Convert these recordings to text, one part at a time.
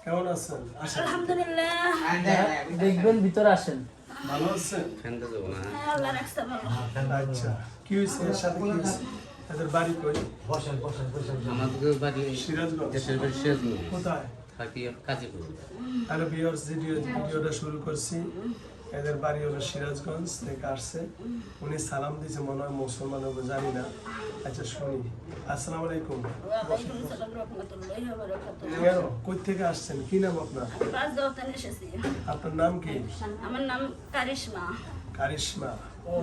কেমন আছেন? আসেন। আলহামদুলিল্লাহ। দেখবেন ভিতরে আসেন। ভালো আছেন? আল্লাহ রাখছে ভালো। আচ্ছা, কি হয়েছে? এর সাথে কি হয়েছে? এদের বাড়ি কই? আমাদের বাড়ি সিরাজগঞ্জ। দেশের বাড়ি সিরাজগঞ্জ কোথায়? থাকি কাজীপুর। হ্যালো ভিউয়ার্স, ভিডিওটা শুরু করছি। এদের বাড়ি হলো সিরাজগঞ্জ থেকে আসছে। উনি সালাম দিয়েছে, মনে হয় মুসলমান হবে, জানি না। আচ্ছা শুনি। আসসালামু আলাইকুম। ওয়ালাইকুম আসসালাম রাহমাতুল্লাহি ওয়া বারাকাতুহু। কেন? কই থেকে আসছেন? কি নাম আপনার? বাসগাঁও থেকে এসেছি। আপনার নাম কি? আমার নাম কারিশমা। কারিশমা। ও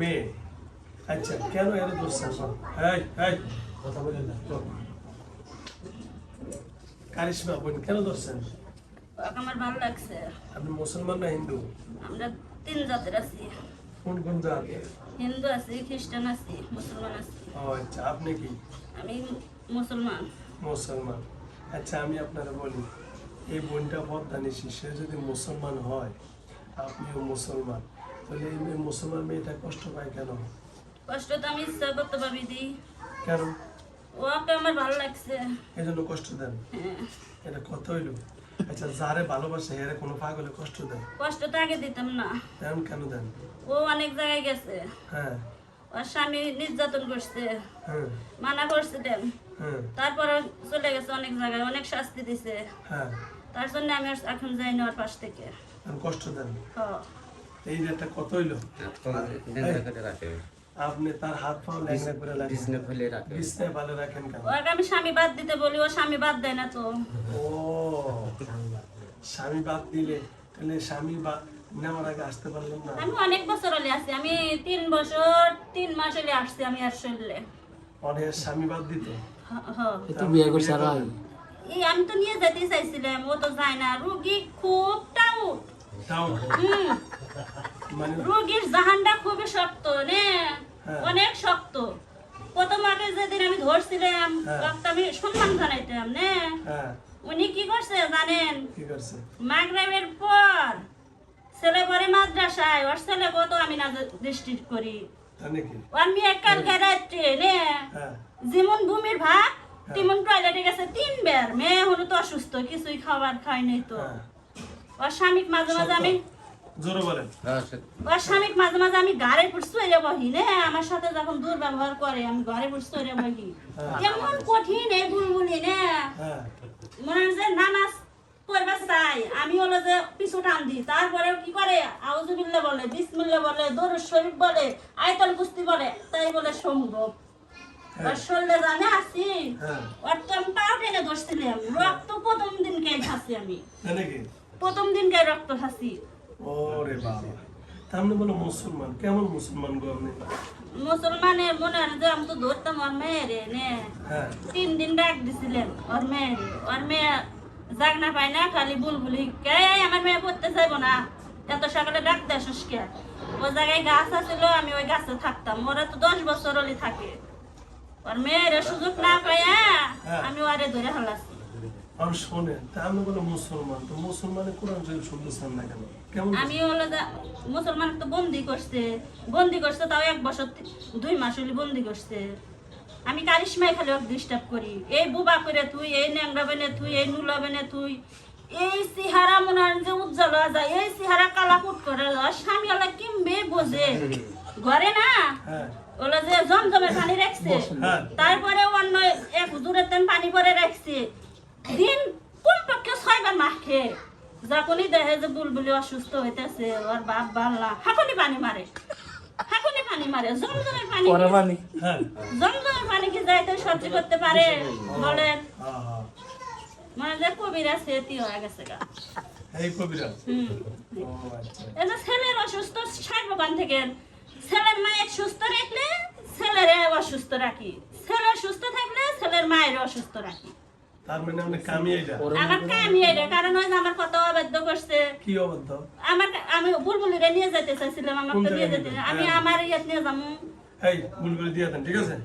মেয়ে। আচ্ছা, কেন এর ধরছেন? এই এই কথা বলেন না। কারিশমা বোন কেন ধরছেন? ওকে আমার ভালো লাগছে। আপনি মুসলমান না হিন্দু? আমরা তিন জাতের আছি। কোন কোন জাত? হিন্দু আছি, খ্রিস্টান আছি, মুসলমান আছি। ও আচ্ছা, আপনি কি? আমি মুসলমান। মুসলমান। আচ্ছা, আমি আপনারা বলি, এই বোনটা পদ্মানিশী, সে যদি মুসলমান হয়, আপনিও মুসলমান, তাহলে এই মুসলমান মেয়েটা কষ্ট পায় কেন? কষ্ট তো আমি ইচ্ছা করতে পারি দিই। কেন? ওকে আমার ভালো লাগছে। এই জন্য কষ্ট দেন? হ্যাঁ। এটা কত হইলো? আচ্ছা, যারে ভালোবাসে এরা কোনো পাগলে কষ্ট দেয়? কষ্ট তো আগে দিতাম না। এমন কেন দেন? ও অনেক জায়গায় গেছে। হ্যাঁ ওর স্বামী নির্যাতন করছে, হ্যাঁ মানা করছিলেন। হ্যাঁ তারপরে চলে গেছে অনেক জায়গায়, অনেক শাস্তি দিছে। হ্যাঁ। তার জন্য আমি আর এখন যাই না ওর পাশ থেকে। এমন কষ্ট দেন? হ। এই রেটটা কত হইলো? রাখে আপনি তার হাত পা ল্যাংড়া করে রাখেন, বিছনা ফেলে রাখে। বিছনায় ভালো রাখেন কেন? ওকে আমি স্বামী বাদ দিতে বলি, ও স্বামী বাদ দেয় না তো। ও, স্বামী বাদ দিলে তাহলে স্বামী বাদ নেওয়ার আগে আসতে পারলেন না? আমি অনেক বছর হলে আসছি, আমি 3 বছর 3 মাস হলে আসছি আমি আর শরীরে। অনেক স্বামী বাদ দিত? এত বিয়ে করছে আর আগে। এই আমি তো নিয়ে যেতে চাইছিলাম, ও তো যায় না। রুগী খুব টাউট। তাও মানে রুগীর জাহানটা খুবই শক্ত নে, হ্যাঁ। অনেক শক্ত। প্রথম আগে যেদিন আমি ধরছিলাম, হ্যাঁ। ওকে আমি সম্মান জানাইতাম নে। হ্যাঁ, উনি কি করছে জানেন? কি করছে? মাগরিবের পর ছেলে পরে মাদ্রাসায়, ওর ছেলে কত আমি না ডিস্ট্রিক্ট করি। তাই নাকি? ওর মেয়ে কালকে রাত্রে নে, হ্যাঁ যেমন ভূমির ভাত তেমন টয়লেটে গেছে 3 বার। মেয়ে হলো তো অসুস্থ, কিছুই খাবার খাই নাই তো। হ্যাঁ। ওর স্বামীক মাঝে মাঝে আমি জোরে বলেন। ওর স্বামীক মাঝে মাঝে আমি ঘরে পুষতে হইয়া বহি নে, আমার সাথে যখন দুর্ব্যবহার করে আমি ঘরে পুষতে হইয়া বহি। এমন কঠিন এই বুলবুলি নে, হ্যাঁ মনে হয় যে নামাজ পড়বা চাই, আমি হলো যে পিছু টান দিই। তারপরেও কি করে, আউযুবিল্লাহ বলে, বিসমিল্লাহ বলে, দরুদ শরীফ বলে, আয়াতুল কুরসি বলে, তাই বলে সম্ভব। ওর শরীরে জানে আছি, হ্যাঁ। ওর তো আমি পাও টেনে ধরছিলাম, রক্ত প্রথম দিনকে খাচ্ছি আমি, তাই নাকি? প্রথম দিনকে রক্ত খাচ্ছি। ওরে বাবা, তার মানে বলো মুসলমান? কেমন মুসলমান গো আপনি? মুসলমানের মনে হয় যে আমি তো ধরতাম ওর মেয়েরে নে। হ্যাঁ 3 দিন ডাক দিছিলেন ওর মেয়েরে। ওর মেয়ে জাগ না পায় না, খালি বুলবুলি কে আমার মেয়ে পড়তে চাইবো না, এত সকালে ডাকতে আসিস কে? ওই জায়গায় গাছ আছিল, আমি ওই গাছে থাকতাম। ওরা তো 10 বছর হলি থাকে। ওর মেয়ের সুযোগ না পাইয়া আমি ওরে ধরে হালাছি। আর শোনেন, তা আপনি বলো মুসলমান, তো মুসলমানের কোরআন শরীফ শুনতেছেন না কেন? কেমন? আমি হলো মুসলমান তো বন্দি করছে তাও 1 বছর 2 মাস হলি বন্দি করছে। আমি কারিশমাই খালি ওকে ডিস্টার্ব করি, এই বুবা করে তুই, এই ন্যাংরা বেনে তুই, এই নুলা বেনে তুই, এই চেহারা মনে হয় যে উজ্জ্বল হয়ে যায়, এই চেহারা কালাকুট করে যায়। স্বামী ওলা কিমবে বোঝে ঘরে না, হ্যাঁ ওলা যে জমজমের পানি রাখছে, হ্যাঁ। তারপরে অন্য এক হুজুরের তেন পানি পরে রাখছে, দিন কমপক্ষে 6 বার মাখে। যখনই দেখে যে বুলবুলি অসুস্থ হইতেছে, ওর বাপ বাল্লা হাকুনি পানি মারে, হাকুনি পানি মারে। জমজমের পানি পরে পানি। হ্যাঁ জমজমের পানি কি যাইতে সহ্য করতে পারে বলেন? হ্যাঁ হ্যাঁ। মানে যে কবিরা সেতি হয়ে গেছে গা। এই কবিরা? হুম। ও আচ্ছা। এই যে ছেলের অসুস্থ সার্বকান থেকে, ছেলের মায়ের সুস্থ রাখলে ছেলের অসুস্থ রাখি, ছেলের সুস্থ থাকলে ছেলের মায়ের অসুস্থ রাখি। তার মানে আপনি কামিয়ে এটা? আমার কামি এটা, কারণ ওই যে আমার কত অবাধ্য করছে। কি অবদ্ধ? আমি বুলবুলিরে নিয়ে যেতে চাইছিলাম, আমার কোন তো নিয়ে জায়গায় যেতে, নিবেন? আমি হ্যাঁ। আমার ইয়ে নিয়ে যাবো। এই বুলবুল দিয়ে দেন, ঠিক আছে?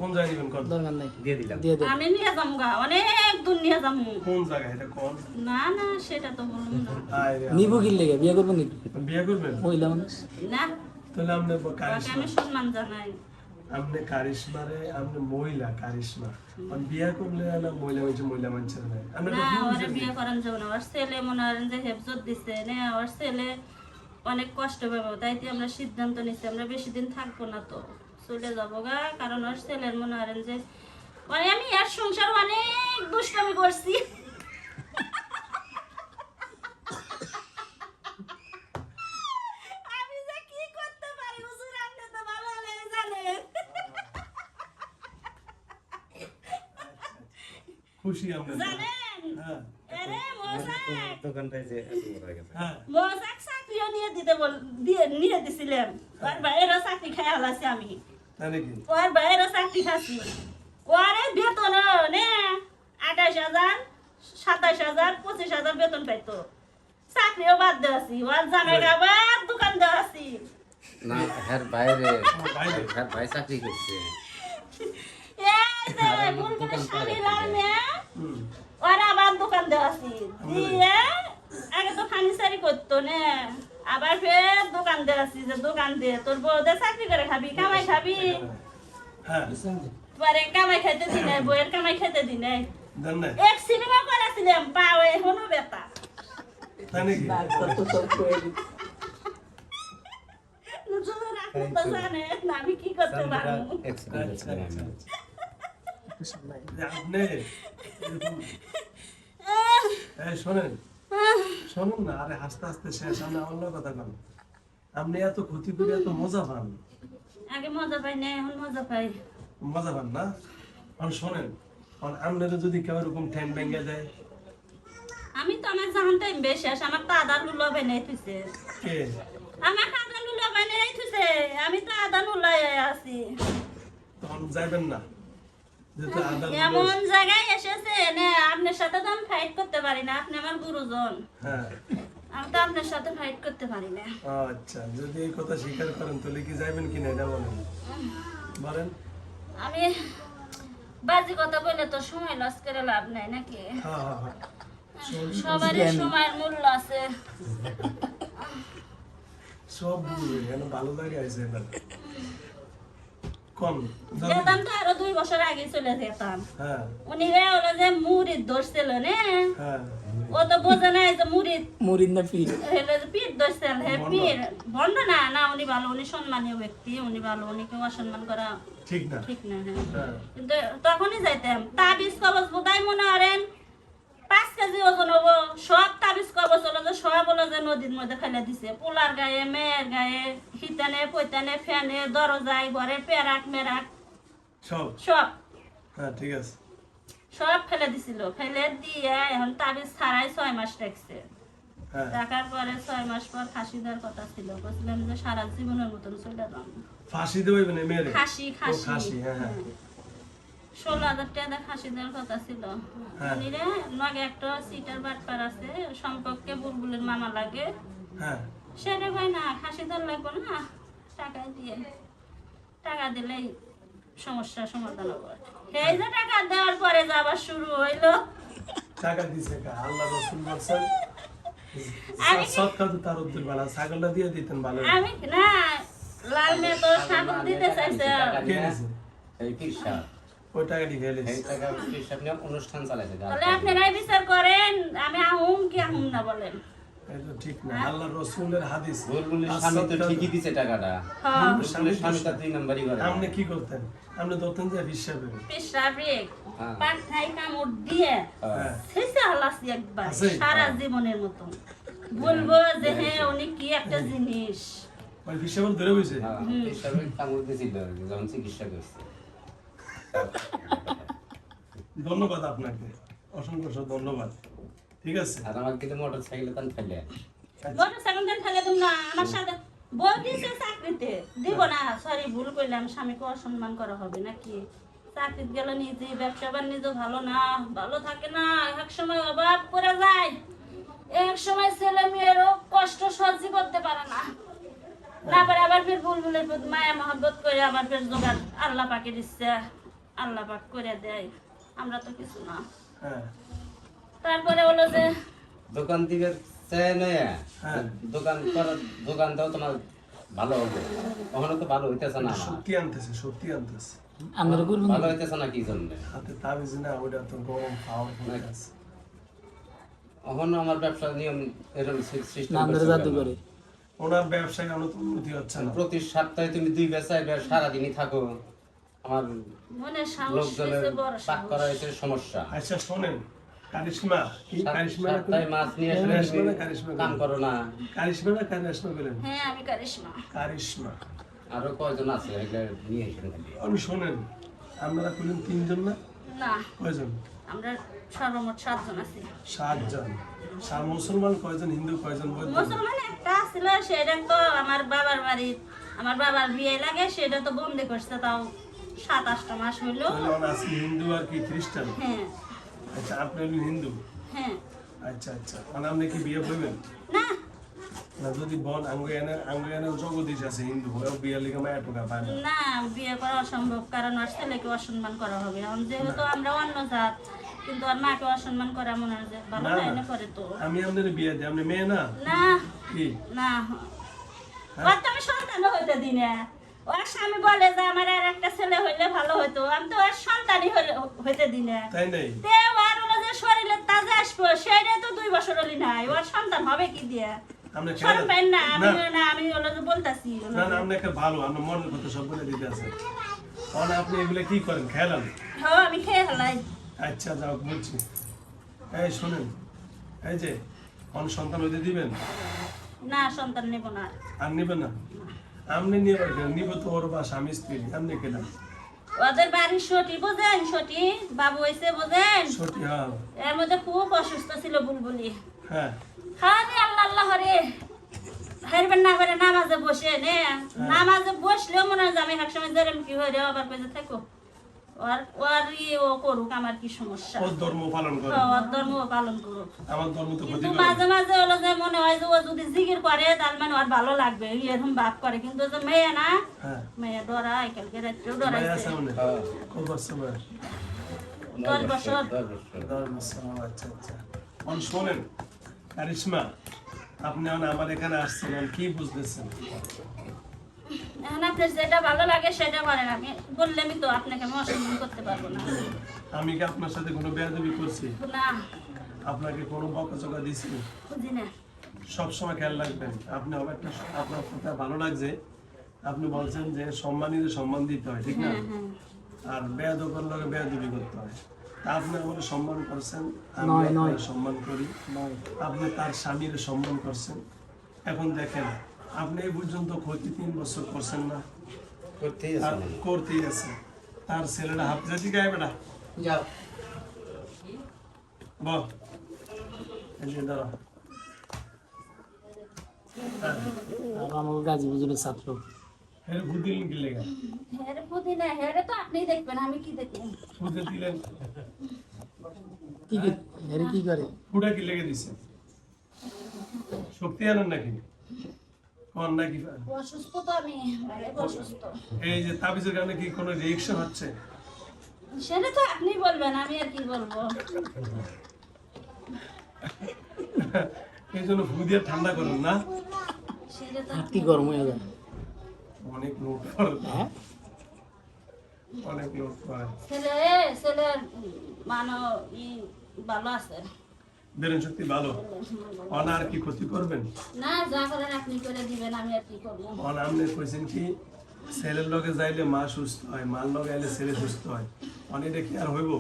কোন জায়গায় নিবেন? কোন দরকার নাই, দিয়ে দিলাম। দিয়ে দেন। আমি নিয়ে যাবো গা, অনেক দূর নিয়ে যাবো। কোন জায়গায় এটা? কোন? না না সেটা তো বলুন না। আয় রে, নিবো কি লেগে বিয়ে করবো নাকি? বিয়ে করবেন? মহিলা মানুষ। না, তাহলে আপনি ওকে কারিশমা। আমি সম্মান জানাই। আপনি কারিশমারে আপনি মহিলা কারিশমা আর বিয়া করলে না মহিলা মানুষের নাই আপনি না তো ওরে বিয়ে করান যাবো না, ওর ছেলে মনে করেন যে হেফজত দিচ্ছে না, ওর ছেলে অনেক কষ্ট পাবো, তাই তো আমরা সিদ্ধান্ত নিচ্ছি আমরা বেশি দিন থাকবো না, তো চলে যাবো গা। কারণ ওর ছেলের মনে করেন যে মানে আমি আর সংসার অনেক দুষ্টামি করছি। আমি যে কি করতে পারি হুজুর আপনি তো ভালো করে জানেন। খুশি আমরা জানেন হ্যাঁ আরে মোসাক দোকানটায় যে এত বড় হয়ে গেছে। হ্যাঁ মোসাক চাকরিও নিয়ে নিয়ে দিছিলাম, ওর বাইরেও চাকরি খাই হলাছি আমি, তাই নাকি ওর বাইরেও চাকরি খাচ্ছি, ওরে বেতন নে 28,000 27,000 25,000 বেতন পাইতো, চাকরিও বাদ দেওয়াছি, ওর জামাই আবার দোকান দেওয়াছি। না হ্যার বাইরে বাইরে? হ্যার ভাই চাকরি করছে। এই যে আর আমার বুলবুলের দোকান স্বামী করে লাল দিবে। মেয়ে, হুম ওর আবার দোকান দেওয়াছি দিয়ে আগে তো ফার্নিচারি করতো না, আবার ফের দোকান দেওয়াছি যে দোকান দিয়ে তোর বউদের চাকরি করে খাবি কামাই খাবি, হ্যাঁ পরে কামাই খেতে দি নাই, বউয়ের কামাই খেতে দি নাই। জান না এক সিনেমা করেছিলাম পাও এখনো ব্যথা, তাই নাকি ডাক্তার তো সব করে দিচ্ছে। হুজুর আপনি তো জানেন আমি কি করতে পারবো। অ্যাক্সিডেন্ট হয়েছিল আমি। যে আপনি এরকম- এই শোনেন শুনুন না আরে হাসতে হাসতে শেষ আমরা অন্য কথা বল আপনি এত ক্ষতি করে এত মজা পান আগে মজা পাই না এখন মজা পাই। মজা পান না আর শোনেন আর আপনাদের যদি কেউ এরকম ঠ্যাং ভেঙে দেয় আমি তো আমার জাহান টাইম বেশি আস আমার তো আদা লুলো বানাই থুইছে, কে আমার আদা লুলো বানাই থুইছে, আমি তো আদা লুলাই আছি। তখন যাইবেন না যেহেতু আদালত এমন জায়গায় এসেছে না আপনার সাথে তো আমি ফাইট করতে পারি না, আপনি আমার গুরুজন, হ্যাঁ আমি তো আপনার সাথে ফাইট করতে পারি না। আচ্ছা যদি এই কথা স্বীকার করেন তাহলে কি যাইবেন কিনা এটা বলেন বলেন আমি বাজে কথা বলে তো সময় লস করে লাভ নাই নাকি, হ্যাঁ হ্যাঁ হ্যাঁ সবারই সময়ের মূল্য আছে। সব বুঝবে কেন ভালো লাগে আছে এবার কম যেতাম তো আরো 2 বছর আগে চলে যেতাম, হ্যাঁ উনি রে হলো যে মুড়িদ ধরছিল না, হ্যাঁ ও তো বোঝে নাই যে মুড়িদ মরিদ না পীর। হলো যে পিঠ ধরছিল, হে পীর বন্ধ না, না উনি ভালো, উনি সম্মানীয় ব্যক্তি, উনি ভালো, উনি কেউ অসম্মান করা ঠিক না ঠিক না। হ্যাঁ হ্যাঁ কিন্তু তখনই যাইতাম তাবিজ কবজ বোধহয় মনে করেন 5 কেজি ওজন হবো, সব তাবিজ কবজ হলো যে সব হলো যে নদীর মধ্যে ফেলে দিছে, পোলার গায়ে মেয়ের গায়ে হিতানে পৈতানে ফ্যানে দরজায় ঘরে পেরাক মেরাক সব সব হ্যাঁ ঠিক আছে সব ফেলে দিছিল, ফেলে দিয়ে এখন তাবিজ ছাড়াই 6 মাস রাখছে, হ্যাঁ রাখার পরে 6 মাস পর ফাঁসি দেওয়ার কথা ছিল, বলছিলাম যে সারা জীবনের মতন চলে যাম, ফাঁসি দেবে না মেরে খাসি ও, খাসি হ্যাঁ হ্যাঁ 16,000 টাকা ফাঁসি দেওয়ার কথা ছিল। হ্যাঁ। উনি রে নগে একটা সিটার বাটপার আছে সম্পর্কে বুলবুলের মামা লাগে, হ্যাঁ সেটা ভাই না ফাঁসি দেওয়ার লাগবে না, টাকা দিয়ে টাকা দিলেই সমস্যার সমাধান হবে। এই যে টাকা দেওয়ার পরে যাবার শুরু হইলো, টাকা দিছে কা আল্লাহ রাসূল বলছেন আমি- সদকা তো তার উদ্দের বানা ছাগলটা দিয়ে দিতেন ভালো হতো। আমি না লাল মেয়ে তো ছাগল দিতে চাইছে, কে দিছে এই পিসা ওই টাকাটি খেয়ে এই টাকা পিসা নিয়ে অনুষ্ঠান চালাইছে। তাহলে আপনারাই বিচার করেন আমি আহুম কি আহুম না বলেন। এটা ঠিক না আল্লাহ রাসূলের হাদিস বুলবুলের স্বামী তো ঠিকই দিছে টাকাটা। হ্যাঁ বুলবুলের স্বামী তো 2 নাম্বারই করে। আপনি কি করতেন আপনি ধরতেন যে হিসাবে পেশাবেক হ্যাঁ। পাঠাই কামড় দিয়ে হ্যাঁ শেষে হালাসি একবার আছে? সারা জীবনের মতো বলবো যে হ্যাঁ উনি কি একটা জিনিস। ওই হিসাবে ধরে বসে হ্যাঁ, পিসাবে কামড় দিছিল যখন চিকিৎসা করছে। ধন্যবাদ আপনাকে অসংখ্য ধন্যবাদ ঠিক আছে আর আমার কিন্তু মোটরসাইকেলে তান ফেলে। বড় সেকেন্ড ফেলে দিম না আমার সাথে বল দিছে চাকরিতে দিব না, সরি ভুল করলাম, স্বামীকে অসম্মান করা হবে নাকি, চাকরিতে গেল নিজে ব্যবসা বাণিজ্য ভালো না, ভালো থাকে না, এক সময় অভাব করে যায়, এক সময় ছেলে মেয়েরও কষ্ট সহ্য করতে পারে না, তারপরে আবার ফের বুলবুলের প্রতি মায়া মহব্বত করে আবার ফের জোগাড় আল্লাহ পাকে দিচ্ছে, আল্লাহ পাক করে দেয়, আমরা তো কিছু না। হ্যাঁ তারপরে হলো যে দোকান থেকে চেয়ে নয় হ্যাঁ। দোকান করার দোকান দাও তোমার ভালো হবে কখনো তো ভালো হইতেছে না আমার সত্যি আনতেছে আমরা করবো ভালো হইতেছে না কি জন্য হাতে তাবিজ না ওটা তো গরম পাওয়ারফুল আছে কখনো আমার ব্যবসার নিয়ম এরকম সিস্টেম আমরা জাদু করে ওনার ব্যবসায় উন্নতি হচ্ছে না প্রতি সপ্তাহে তুমি 2 বেচাই সারাদিনই থাকো আমার মনে সাহস লোকজনের হয়েছে, বড় পাক সাহস। করা হয়েছে সমস্যা আচ্ছা শোনেন কারিশমা কি কারিশমা না সপ্তাহে মাছ নিয়ে আসলে কারিশমা তুমি না কারিশমা কাম করো না কারিশমা বলেন হ্যাঁ আমি কারিশমা। কারিশমা আরো কয়জন আছে এগুলো নিয়ে এসে খালি আমি শোনেন আপনারা বললেন 3 জন না না কয়জন আমরা সর্বমোট 7 জন আছি। 7 জন মুসলমান কয়জন হিন্দু কয়জন বৌদ্ধ মুসলমান একটা ছিল, সেটা তো আমার বাবার বাড়ি, আমার বাবার বিয়ে লাগে, সেটা তো বন্দি করছে, তাও 7-8টা মাস হইলো। তাহলে ওরা আছে হিন্দু আর কি খ্রিস্টান হ্যাঁ আচ্ছা আপনি হলেন হিন্দু হ্যাঁ। আচ্ছা মানে আপনি কি বিয়ে করবেন না না যদি বন আঙ্গুয়ানের জগদীশ আছে হিন্দু ওরাও বিয়ের লিগে মায়া টোকা পায় না না, বিয়ে করা অসম্ভব, কারণ ওর ছেলেকে অসম্মান করা হবে। এখন যেহেতু আমরা অন্য জাত, কিন্তু ওর মাকে অসম্মান করা মনে হয় যে ভালো না, হয় না। না করে তো। আমি আপনার বিয়ে দিই আপনি মেয়ে না না কি না, ওর তো আমি সন্তানও হইতে দিই না। ওর স্বামী বলে যে আমার আর একটা ছেলে হইলে ভালো হতো, আমি তো ওর সন্তানই হইতে দিই না। তাই নাই তে ওর হলো যে শরীরের তাজা আসবো, সেটা তো 2 বছর হলি নাই, ওর সন্তান হবে কি দিয়ে? আপনি শরম খেলেন পাইন না, না আমি হলো যে বলতাছি না আপনি একটা ভালো আপনার মনের কথা সব বলে দিতে আছে কারণ আপনি এগুলো কি করেন খেলান হ্যাঁ আমি খেয়ে ফেলাই। আচ্ছা যাও বলছি এই শোনেন এই যে কোন সন্তান হইতে দিবেন না সন্তান নেব না। আর নিবেন না আপনি নিব তো ওর বা স্বামী স্ত্রী আপনি কেনা ওদের বাড়ির সটি বোঝেন, সটি বাবু হয়েছে বোঝেন, সত্যি হ্যাঁ এর মধ্যে খুব অসুস্থ ছিল বুলবুলি। হ্যাঁ খালি আল্লাহ আল্লাহ হরে হারবেন না করে নামাজে বসে নে, নামাজে বসলেও মনে হয় যে আমি একসময় যেরম কি হয়ে আবার পেজে থাকো ও করুক, আমার কি সমস্যা? ওর ধর্ম পালন করে ওর ধর্ম পালন করুক। আমার ধর্ম তো ক্ষতি কিন্তু করে মাঝে মাঝে হলো যে মনে হয় যে ও যদি জিকির করে তার মানে ওর ভালো লাগবে, এরকম ভাব করে। কিন্তু যে মেয়ে না, হ্যাঁ মেয়ে ডরায়, কালকে রাত্রেও ভাই ডরাইছে। আছে মনে হ্যাঁ। কত বছর বয়স 10 বছর। 10 বছর 10 বছর আচ্ছা অন শোনেন কারিশমা আপনি আমার এখানে আসছেন কি বুঝতেছেন এখন আপনার যেটা ভালো লাগে সেটা করেন, আমি বললে আমি তো আপনাকে আমি অসম্মান করতে পারবো না। আমি কি আপনার সাথে কোনো বেয়াদবি করছি না আপনাকে কোনো বকাঝকা দিছি বুঝি না। সবসময় খেয়াল রাখবেন আপনি হবে একটা আপনার কথা ভালো লাগছে আপনি বলছেন যে সম্মানীদের সম্মান দিতে হয় ঠিক না হ্যাঁ হ্যাঁ আর বেয়াদবের লগে বেয়াদবি করতে হয় তা আপনি আমাকে সম্মান করছেন আমি নয়, আপনাকে নয়। সম্মান করি আপনি তার স্বামীর সম্মান করছেন এখন দেখেন আপনি এই পর্যন্ত ক্ষতি 3 বছর করছেন না করতেই আর আছে করতেই আছে তার ছেলেটা হাফজা ঠিক আছে বেটা যাও বল এই যে দাঁড়া আর আমার গাজী বুঝলে ছাত্র এর বুদিলেন কি লেগে হেরে বুঝি না, হেরে তো আপনি দেখবেন, আমি কি দেখবেন? বুদে দিলেন কি এর কি করে ফুটা কি লেগে দিছে শক্তি আনেন নাকি কোন নাকি অসুস্থ তো আমি, অনেক অসুস্থ। এই যে তাবিজের কারণে কি কোনো রিয়েকশন হচ্ছে সেটা তো আপনি বলবেন, আমি আর কি বলবো। এই জন্য ফু দিয়ে ঠান্ডা করুন না সেটা তো হাত কি গরম হয়ে যায় অনেক লোক করে হ্যাঁ অনেক লোক করে ছেলের মানো ই ভালো আছে। বেরেন শক্তি ভালো অনার কি ক্ষতি করবেন না যা করেন আপনি করে দিবেন, আমি আর কি করবো। অন আপনি কইছেন কি ছেলের লগে যাইলে মা সুস্থ হয় মার লগে আইলে ছেলে সুস্থ হয় অনেকটা কি আর হইব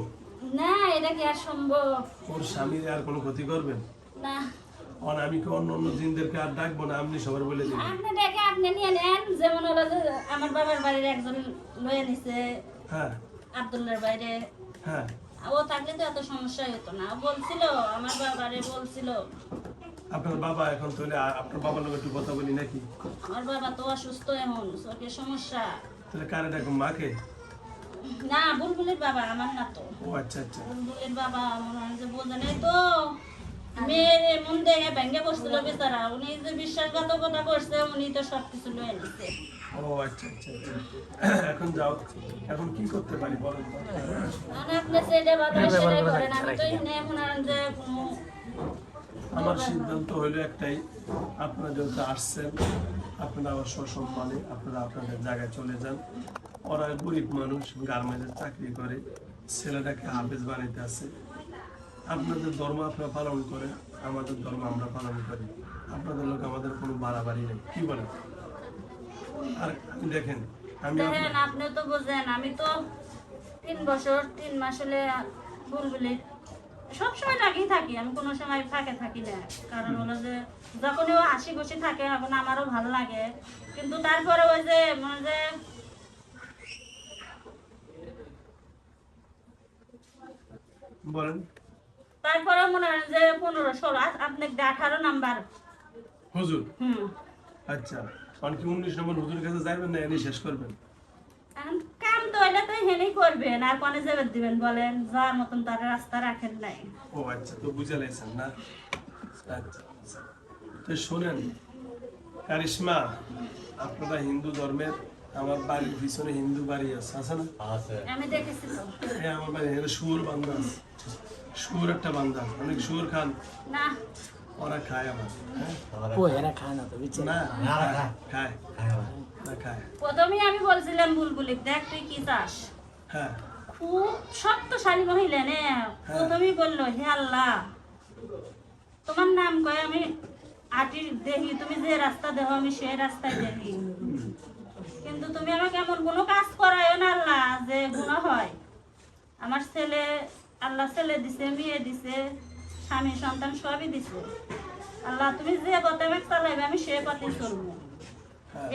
না এটা কি আর সম্ভব? ওর স্বামীর আর কোনো ক্ষতি করবেন না অন আমি কি অন্য অন্য জিনদেরকে আর ডাকবো না আপনি সবার বলে দিবেন আপনি ডেকে আপনি নিয়ে নেন। যেমন হলো যে আমার বাবার বাড়ির একজন লয়ে নিছে হ্যাঁ আব্দুল্লার বাইরে, হ্যাঁ ও থাকলে তো এত সমস্যাই হতো না। ও বলছিল আমার বাবারে বলছিল, আপনার বাবা এখন তাহলে আপনার বাবার লগে একটু কথা বলি নাকি আমার বাবা তো অসুস্থ, এখন চোখের সমস্যা। তাহলে কারে ডাকুন মাকে না বুলবুলির বাবা, আমার না তো। ও আচ্ছা বুলবুলির বাবা মনে হয় যে বোঝে নাই তো, মেয়ের মন দেখে ভেঙে বসছিল বেচারা। উনি যে বিশ্বাসঘাতকতা করছে, উনি তো সবকিছু লয়ে নিচ্ছে। ও আচ্ছা এখন যাও এখন কি করতে পারি বলেন তো? মানে আপনি সেটা ভালো সেটাই করেন, আমি তো এখানে এখন আর যে কোনো আমার সিদ্ধান্ত হইলো একটাই আপনারা যেহেতু আসছেন আপনারা আবার সসম্মানে আপনারা আপনাদের জায়গায় চলে যান। ওরা গরিব মানুষ, গার্মেন্টসের চাকরি করে, ছেলেটাকে হাফেজ বানাইতে আছে। আপনাদের ধর্ম আপনারা পালন করেন, আমাদের ধর্ম আমরা পালন করি। আপনাদের লোক আমাদের কোনো বাড়াবাড়ি নেই, কি বলেন? আর আপনি দেখেন, আমি দেখেন আপনি তো বোঝেন, আমি তো 3 বছর 3 মাস হলে বুলবুলির সবসময় লাগিয়ে থাকি, আমি কোনো সময় ফাঁকে থাকি না। কারণ হলো যে যখন ও হাসি খুশি থাকে এখন আমারও ভালো লাগে, কিন্তু তারপরে ওই যে মানে যে বলেন তারপরে মনে হয় যে 15-16 আপনি 18 নাম্বার। হুজুর। হুম, আচ্ছা, কারণ কি 19 নম্বর হুজুরের কাছে যাইবেন না এনে শেষ করবেন? এখন কাম তো হইলে তো হেনেই করবেন, আর কোনে যাবে দিবেন বলেন? যাওয়ার মতন তার রাস্তা রাখেন নাই। ও আচ্ছা, তো বুঝে লাইছেন না? আচ্ছা আচ্ছা। তো শোনেন কারিশমা, আপনারা হিন্দু ধর্মের, আমার বাড়ির পিছনে হিন্দু বাড়ি আছে না? আমি দেখেছি তো। হ্যাঁ, আমার বাড়ি এখানে শুয়োর বান্ধা আছে, শুয়োর একটা বান্ধা আছে। অনেক শুয়োর খান, না ওরা খায় আমার। হ্যাঁ? ও এরা খায় না তো বুঝছেন? না খায়, না খায়। প্রথমেই আমি বলছিলাম বুলবুলি দেখ তুই কি চাস, হ্যাঁ খুব শক্তশালী মহিলা নে। প্রথমেই বললো হে আল্লাহ তোমার নাম কয়ে আমি আটি দেখি, তুমি যে রাস্তা দেখো আমি সেই রাস্তায় দেখি, কিন্তু তুমি আমাকে এমন কোনো কাজ করায়ও না আল্লাহ যে গুনাহ হয়। আমার ছেলে আল্লাহ ছেলে দিছে, মেয়ে দিছে, স্বামী সন্তান সবই দিছে। আল্লাহ তুমি যে পথে আমাকে চালাইবে আমি সে পথে চলবো।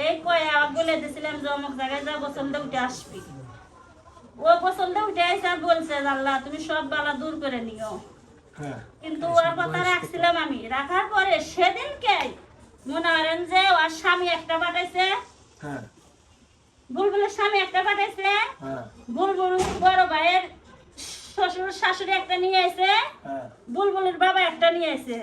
এই কয়ে বলে দিছিলাম যে অমুক জায়গায় যা গোসল দিয়ে উঠে আসবি। ও গোসল দিয়ে উঠে আইসে আর বলছে যে আল্লাহ তুমি সব বালা দূর করে নিও। হ্যাঁ কিন্তু ওর কথা রাখছিলাম আমি, রাখার পরে সেদিনকে মনে করেন যে ওর স্বামী একটা পাঠাইছে, হ্যাঁ বুলবুলের স্বামী একটা পাঠাইছে, হ্যাঁ বুলবুল বড় ভাইয়ের শ্বশুর শাশুড়ি একটা নিয়ে আইছে, হ্যাঁ বুলবুলের বাবা একটা নিয়ে আইছে।